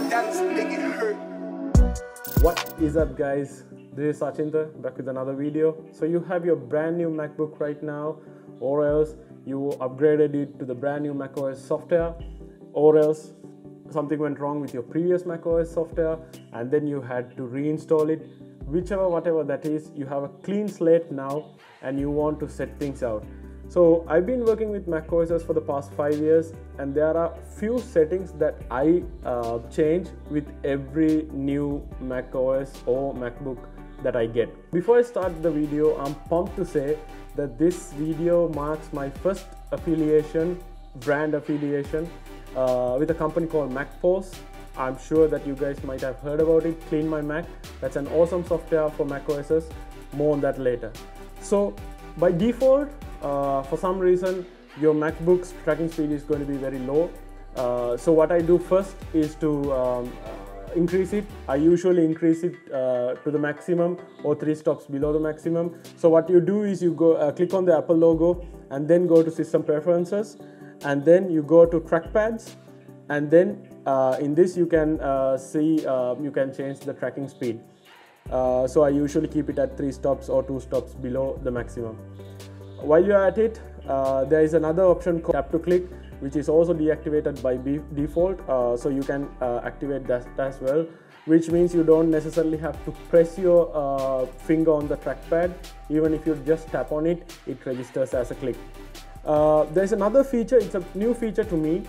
dance make it hurt. What is up, guys? This is Sachinta back with another video. So you have your brand new MacBook right now, or else you upgraded it to the brand new macOS software, or else something went wrong with your previous macOS software and then you had to reinstall it. Whatever that is, you have a clean slate now and you want to set things out. So I've been working with macOS for the past 5 years, and there are few settings that I change with every new macOS or MacBook that I get. Before I start the video, I'm pumped to say that this video marks my first brand affiliation with a company called MacPaws. I'm sure that you guys might have heard about it, Clean My Mac. That's an awesome software for macOS. More on that later. So by default, for some reason, your MacBook's tracking speed is going to be very low. So what I do first is to increase it. I usually increase it to the maximum or 3 stops below the maximum. So what you do is you go click on the Apple logo and then go to System Preferences, and then you go to Trackpads, and then in this you can see you can change the tracking speed. So I usually keep it at 3 stops or 2 stops below the maximum. While you're at it, there is another option called Tap to Click, which is also deactivated by default. So you can activate that as well, which means you don't necessarily have to press your finger on the trackpad. Even if you just tap on it, it registers as a click. There's another feature. It's a new feature to me.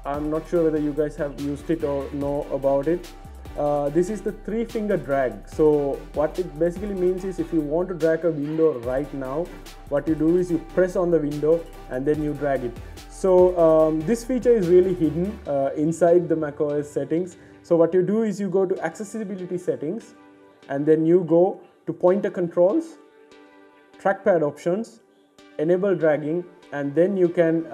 I'm not sure whether you guys have used it or know about it. This is the 3-finger drag. So what it basically means is, if you want to drag a window right now, what you do is you press on the window and then you drag it. So this feature is really hidden inside the macOS settings. So what you do is you go to Accessibility Settings, and then you go to Pointer Controls, Trackpad Options, Enable Dragging, and then you can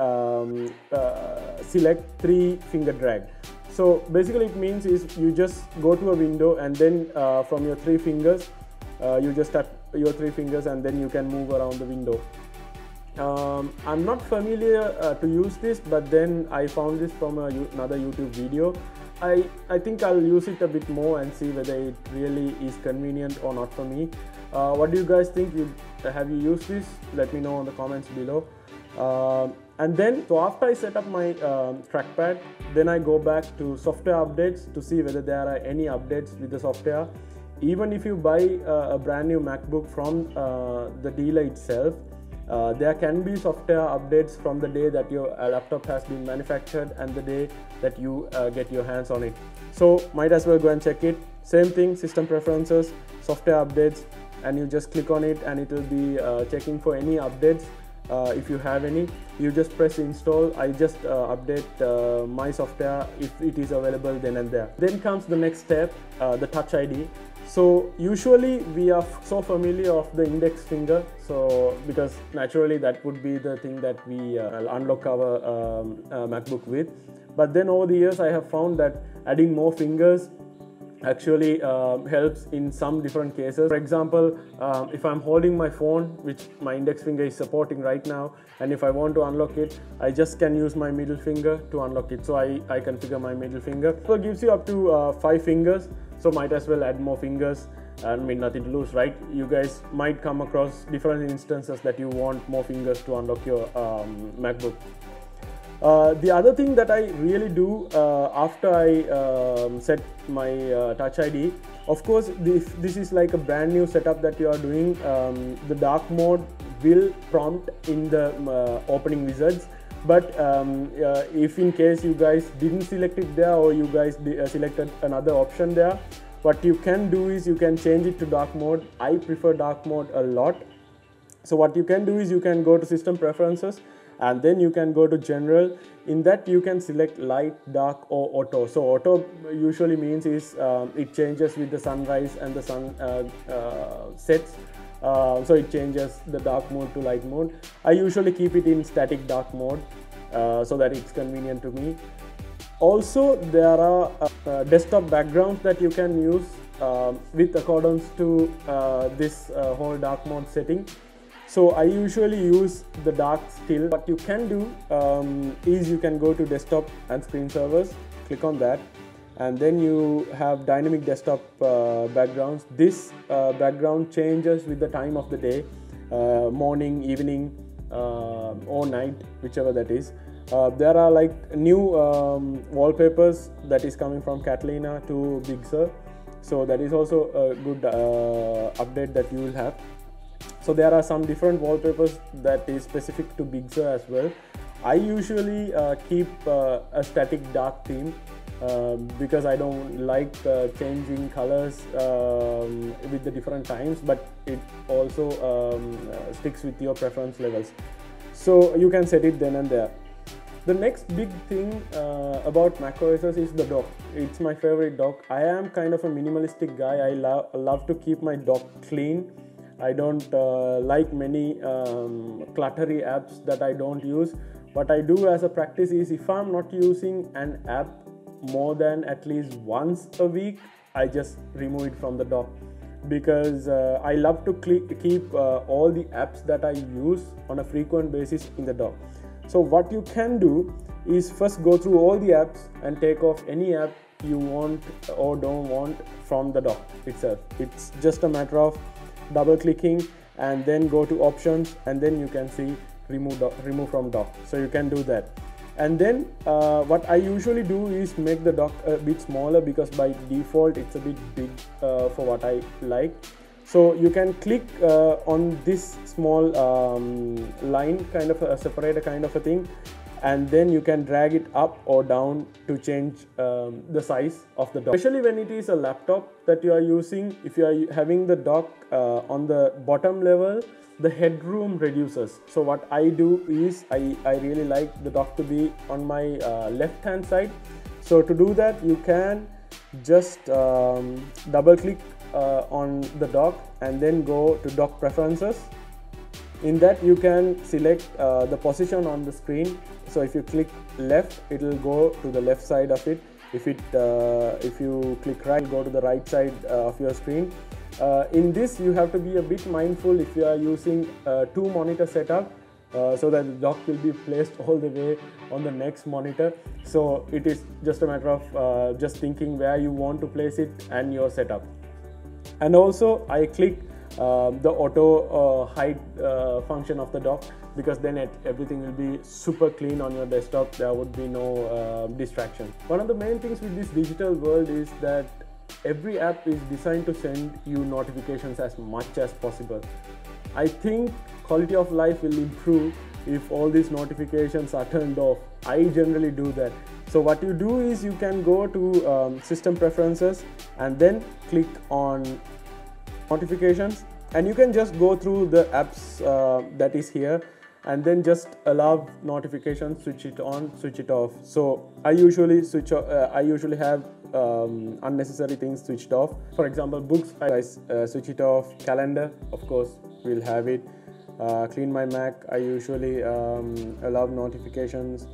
select 3-finger drag. So basically it means is you just go to a window, and then from your 3 fingers you just tap your 3 fingers and then you can move around the window. I'm not familiar to use this, but then I found this from another YouTube video. I think I'll use it a bit more and see whether it really is convenient or not for me. What do you guys think? Have you used this? Let me know in the comments below. And then, so after I set up my trackpad, then I go back to software updates to see whether there are any updates with the software. Even if you buy a brand new MacBook from the dealer itself, there can be software updates from the day that your laptop has been manufactured and the day that you get your hands on it. So might as well go and check it. Same thing, System Preferences, software updates, and you just click on it and it will be checking for any updates. If you have any, you just press install. I just update my software if it is available then and there. Then comes the next step, the Touch ID. So usually we are so familiar of the index finger, so because naturally that would be the thing that we unlock our MacBook with. But then over the years I have found that adding more fingers actually helps in some different cases. For example, if I'm holding my phone, which my index finger is supporting right now, and if I want to unlock it, I just can use my middle finger to unlock it. So I configure my middle finger. So it gives you up to 5 fingers, so might as well add more fingers. I mean, nothing to lose, right? You guys might come across different instances that you want more fingers to unlock your MacBook. The other thing that I really do after I set my Touch ID, of course, this is like a brand new setup that you are doing. The dark mode will prompt in the opening wizards, but if in case you guys didn't select it there, or you guys selected another option there, what you can do is you can change it to dark mode. I prefer dark mode a lot. So what you can do is you can go to System Preferences, and then you can go to General. In that you can select Light, Dark, or Auto. So Auto usually means is it changes with the sunrise and the sun sets. So it changes the dark mode to light mode. I usually keep it in static dark mode so that it's convenient to me. Also, there are desktop backgrounds that you can use with accordance to this whole dark mode setting. So I usually use the dark still. What you can do is you can go to desktop and screen servers, click on that, and then you have dynamic desktop backgrounds. This background changes with the time of the day, morning, evening, or night, whichever that is. There are like new wallpapers that is coming from Catalina to Big Sur, so that is also a good update that you will have. So there are some different wallpapers that is specific to Big Sur as well. I usually keep a static dark theme because I don't like changing colors with the different times, but it also sticks with your preference levels, so you can set it then and there. The next big thing about macOS is the dock. It's my favorite dock. I am kind of a minimalistic guy. I love to keep my dock clean. I don't like many cluttery apps that I don't use. What I do as a practice is, if I'm not using an app more than at least once a week, I just remove it from the dock, because I love to keep all the apps that I use on a frequent basis in the dock. So what you can do is first go through all the apps and take off any app you want or don't want from the dock itself. It's just a matter of double clicking and then go to options, and then you can see remove from dock. So you can do that. And then what I usually do is make the dock a bit smaller, because by default it's a bit big for what I like. So you can click on this small line, kind of a separator kind of a thing, and then you can drag it up or down to change the size of the dock. Especially when it is a laptop that you are using, if you are having the dock on the bottom level, the headroom reduces. So what I do is I really like the dock to be on my left hand side. So to do that, you can just double click on the dock and then go to dock preferences. In that you can select the position on the screen. So if you click left, it will go to the left side of it. If you click right, go to the right side of your screen. In this you have to be a bit mindful if you are using two monitor setup, so that the dock will be placed all the way on the next monitor. So it is just a matter of just thinking where you want to place it and your setup. And also I click the auto hide function of the dock, because then everything will be super clean on your desktop. There would be no distraction. One of the main things with this digital world is that every app is designed to send you notifications as much as possible. I think quality of life will improve if all these notifications are turned off. I generally do that. So what you do is you can go to system preferences and then click on notifications, and you can just go through the apps that is here, and then just allow notifications, switch it on, switch it off. So I usually have unnecessary things switched off. For example, books, I switch it off. Calendar, of course, we'll have it. Clean my Mac, I usually allow notifications.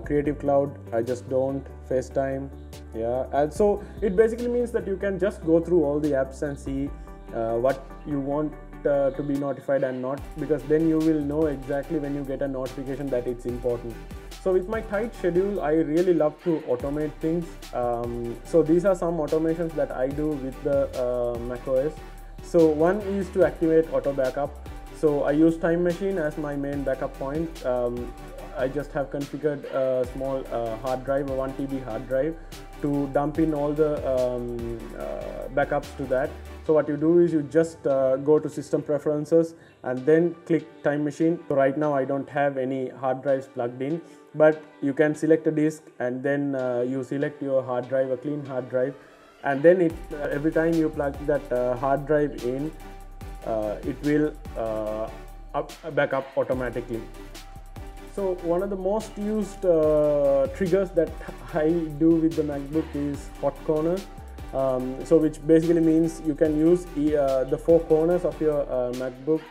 Creative Cloud, I just don't. FaceTime, yeah. And so it basically means that you can just go through all the apps and see what you want to be notified and not, because then you will know exactly when you get a notification that it's important. So with my tight schedule, I really love to automate things. So these are some automations that I do with the macOS. So one is to activate auto backup. So I use Time Machine as my main backup point. I just have configured a small hard drive, a 1 TB hard drive, to dump in all the backups to that. So what you do is you just go to system preferences and then click Time Machine. So right now I don't have any hard drives plugged in, but you can select a disk and then you select your hard drive, a clean hard drive, and then every time you plug that hard drive in, it will back up automatically. So one of the most used triggers that I do with the MacBook is hot corners. So which basically means you can use the four corners of your MacBook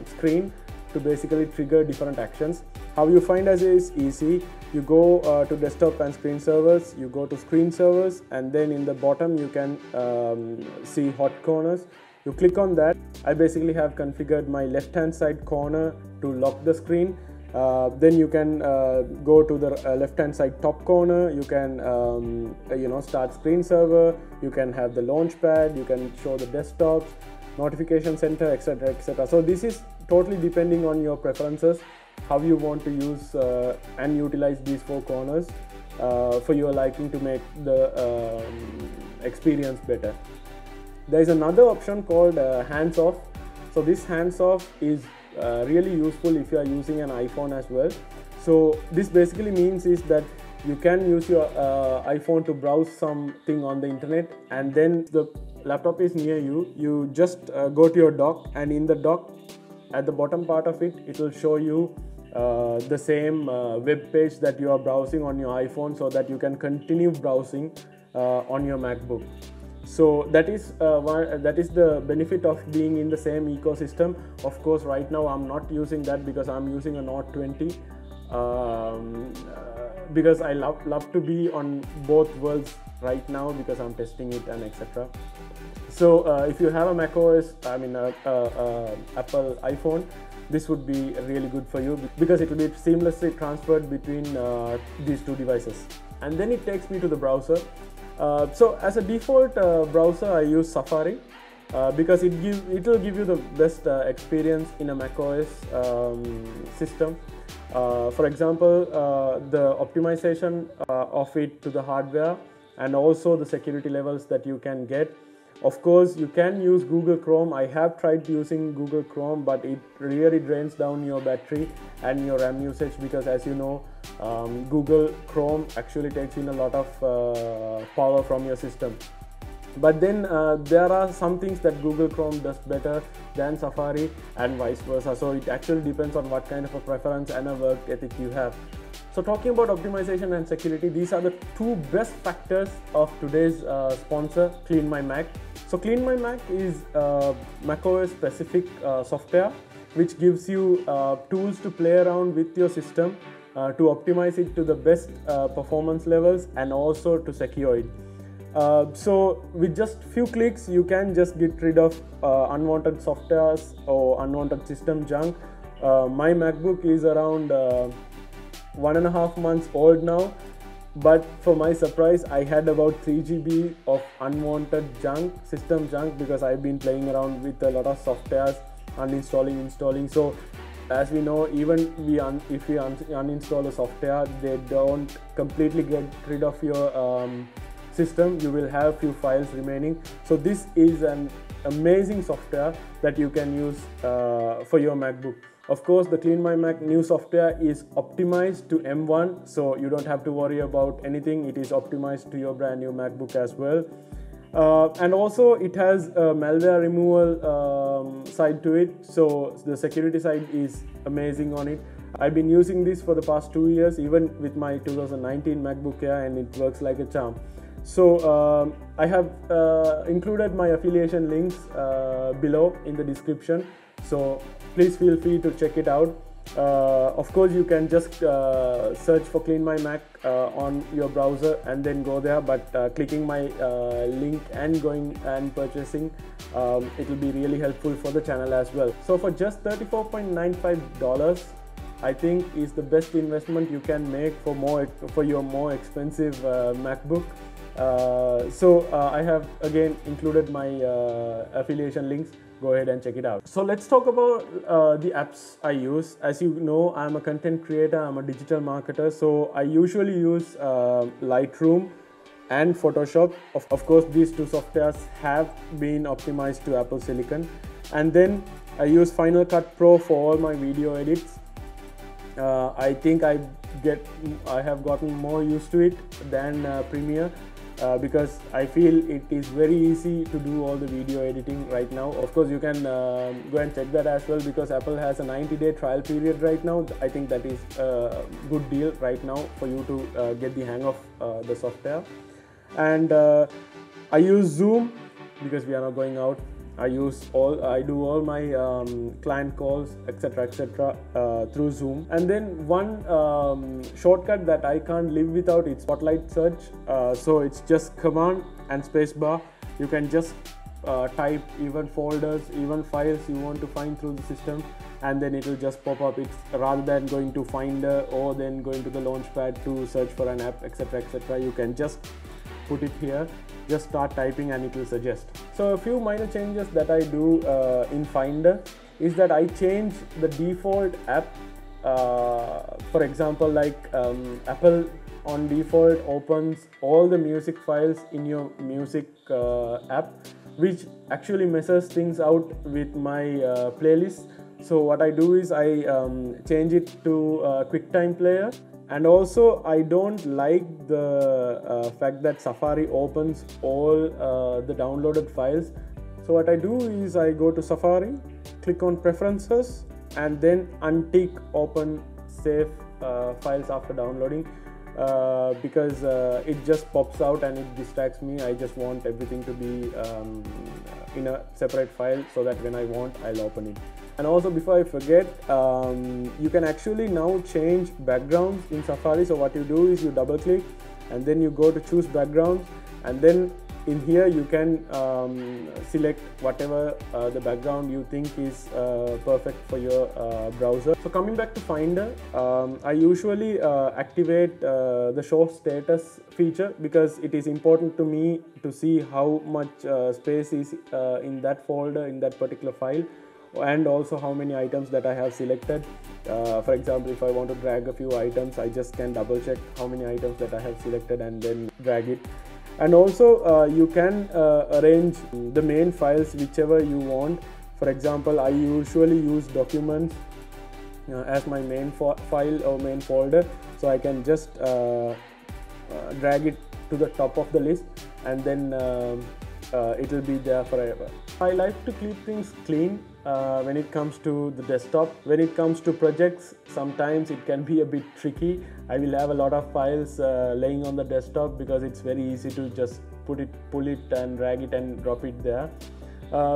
screen to basically trigger different actions. How you find us is easy. You go to desktop and screen servers, you go to screen servers, and then in the bottom you can see hot corners. You click on that. I basically have configured my left hand side corner to lock the screen, Then you can go to the left hand side top corner. You can start screen server, you can have the launch pad, you can show the desktops, notification center, etc, etc. So this is totally depending on your preferences, how you want to use and utilize these four corners for your liking to make the experience better. There is another option called hands off. So this hands off is really useful if you are using an iPhone as well. So this basically means is that you can use your iPhone to browse something on the internet, and then the laptop is near you. You just go to your dock, and in the dock at the bottom part of it, it will show you the same web page that you are browsing on your iPhone, so that you can continue browsing on your MacBook. So that is the benefit of being in the same ecosystem. Of course, right now I'm not using that because I'm using a Note 20 because I love to be on both worlds right now because I'm testing it and etc. So if you have a macOS, Apple iPhone, this would be really good for you because it will be seamlessly transferred between these two devices. And then it takes me to the browser. So as a default browser, I use Safari because it will give you the best experience in a macOS system. For example, the optimization of it to the hardware, and also the security levels that you can get. Of course, you can use Google Chrome. I have tried using Google Chrome, but it really drains down your battery and your RAM usage because, as you know, Google Chrome actually takes in a lot of power from your system. But then there are some things that Google Chrome does better than Safari, and vice versa. So it actually depends on what kind of a preference and a work ethic you have. So talking about optimization and security, these are the two best factors of today's sponsor, Clean My Mac. So Clean My Mac is macOS specific software which gives you tools to play around with your system to optimize it to the best performance levels and also to secure it. So with just few clicks, you can just get rid of unwanted softwares or unwanted system junk. My MacBook is around 1.5 months old now, but for my surprise, I had about 3 GB of unwanted junk, system junk, because I've been playing around with a lot of softwares, uninstalling, installing. So as we know, even if we uninstall a software, they don't completely get rid of your system. You will have few files remaining. So this is an amazing software that you can use for your MacBook. Of course, the Clean My Mac new software is optimized to M1, so you don't have to worry about anything. It is optimized to your brand new MacBook as well. And also it has a malware removal side to it, so the security side is amazing on it. I've been using this for the past 2 years, even with my 2019 MacBook Air, and it works like a charm. So I have included my affiliation links below in the description, so please feel free to check it out. Of course, you can just search for Clean My Mac on your browser and then go there, but clicking my link and going and purchasing, it will be really helpful for the channel as well. So for just $34.95, I think is the best investment you can make for your more expensive MacBook. So I have again included my affiliation links. Go ahead and check it out. So let's talk about the apps I use. As you know, I'm a content creator, I'm a digital marketer, so I usually use Lightroom and Photoshop. Of course, these two softwares have been optimized to Apple Silicon. And then I use Final Cut Pro for all my video edits. I think I have gotten more used to it than Premiere. Because I feel it is very easy to do all the video editing right now. Of course, you can go and check that as well, because Apple has a 90-day trial period right now. I think that is a good deal right now for you to get the hang of the software. And I use Zoom because we are not going out. I do all my client calls, etc, through Zoom. And then one shortcut that I can't live without is Spotlight Search. So it's just Command and Spacebar. You can just type, even folders, even files you want to find through the system, and then it will just pop up. It's rather than going to Finder or then going to the Launchpad to search for an app, etc., etc. You can just put it here, just start typing and it will suggest. So a few minor changes that I do in Finder is that I change the default app. For example, like Apple on default opens all the music files in your music app, which actually messes things out with my playlist. So what I do is I change it to QuickTime Player. And also I don't like the fact that Safari opens all the downloaded files. So what I do is I go to Safari, click on Preferences, and then untick Open Save Files after downloading, because it just pops out and it distracts me. I just want everything to be in a separate file so that when I want, I'll open it. And also, before I forget, you can actually now change backgrounds in Safari. So what you do is you double click and then you go to choose backgrounds, and then in here you can select whatever the background you think is perfect for your browser. So coming back to Finder, I usually activate the show status feature because it is important to me to see how much space is in that folder, in that particular file, and also how many items that I have selected. For example, if I want to drag a few items, I just can double check how many items that I have selected and then drag it. And also you can arrange the main files whichever you want. For example, I usually use documents as my main file or main folder, so I can just drag it to the top of the list, and then it will be there forever. I like to keep things clean when it comes to the desktop. When it comes to projects, sometimes it can be a bit tricky. I will have a lot of files laying on the desktop because it's very easy to just pull it and drag it and drop it there.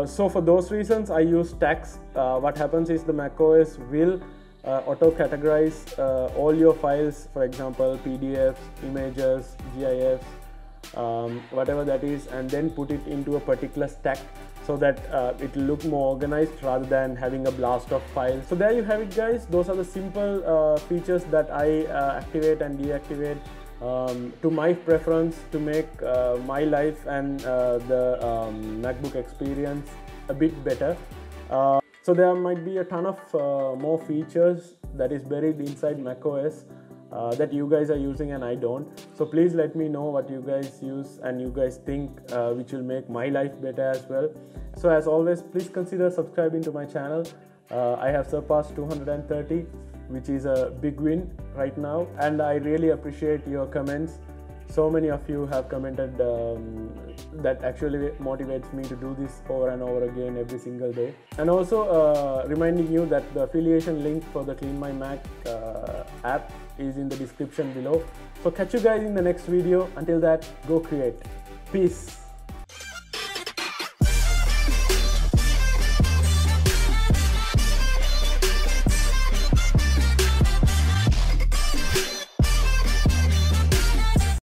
So for those reasons, I use tags. What happens is the macOS will auto-categorize all your files, for example, PDFs, images, GIFs, whatever that is, and then put it into a particular stack so that it will look more organized rather than having a blast of files. So there you have it, guys. Those are the simple features that I activate and deactivate to my preference to make my life and the MacBook experience a bit better. So there might be a ton of more features that is buried inside macOS that you guys are using and I don't. So please let me know what you guys use and you guys think which will make my life better as well. So as always, please consider subscribing to my channel. I have surpassed 230, which is a big win right now, and I really appreciate your comments. So many of you have commented that actually motivates me to do this over and over again every single day. And also reminding you that the affiliation link for the Clean My Mac app is in the description below. So catch you guys in the next video. Until that, go create. Peace.